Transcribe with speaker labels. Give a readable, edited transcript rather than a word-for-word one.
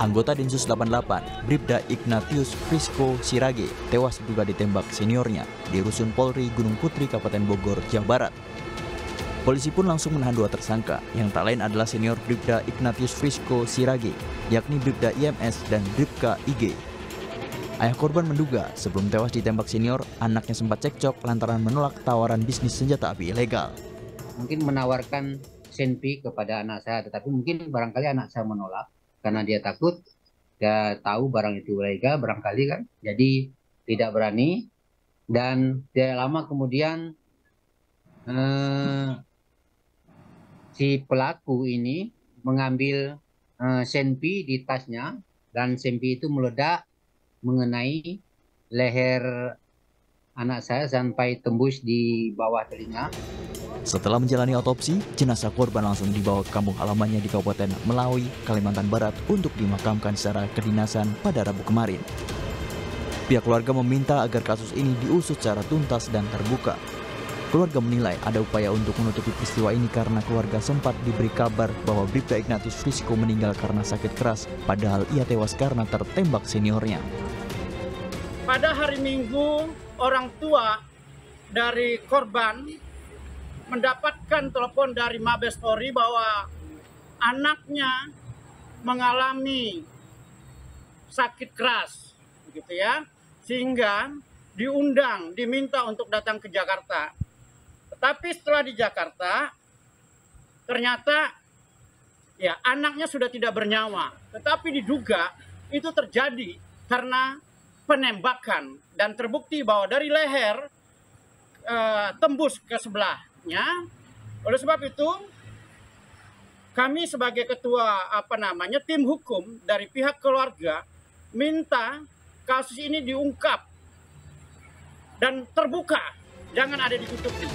Speaker 1: Anggota Densus 88, Bribda Ignatius Frisco Sirage, tewas diduga ditembak seniornya di Rusun Polri Gunung Putri, Kabupaten Bogor, Jawa Barat. Polisi pun langsung menahan dua tersangka, yang tak lain adalah senior Bribda Ignatius Frisco Sirage, yakni Bribda IMS dan Bribka IG. Ayah korban menduga sebelum tewas ditembak senior, anaknya sempat cekcok lantaran menolak tawaran bisnis senjata api ilegal.
Speaker 2: Mungkin menawarkan senpi kepada anak saya, tetapi mungkin barangkali anak saya menolak karena dia takut, dia tahu barang itu ilegal barangkali kan, jadi tidak berani. Dan tidak lama kemudian si pelaku ini mengambil senpi di tasnya, dan senpi itu meledak mengenai leher anak saya sampai tembus di bawah telinga.
Speaker 1: Setelah menjalani otopsi, jenazah korban langsung dibawa ke kampung halamannya di Kabupaten Melawi, Kalimantan Barat untuk dimakamkan secara kedinasan pada Rabu kemarin. Pihak keluarga meminta agar kasus ini diusut secara tuntas dan terbuka. Keluarga menilai ada upaya untuk menutupi peristiwa ini karena keluarga sempat diberi kabar bahwa Bribda Ignatius Frisco meninggal karena sakit keras, padahal ia tewas karena tertembak seniornya.
Speaker 3: Pada hari Minggu, orang tua dari korban mendapatkan telepon dari Mabes Polri bahwa anaknya mengalami sakit keras, begitu ya, sehingga diminta untuk datang ke Jakarta. Tetapi setelah di Jakarta, ternyata ya anaknya sudah tidak bernyawa. Tetapi diduga itu terjadi karena penembakan, dan terbukti bahwa dari leher tembus ke sebelahnya. Oleh sebab itu, kami sebagai ketua tim hukum dari pihak keluarga minta kasus ini diungkap dan terbuka, jangan ada ditutupi.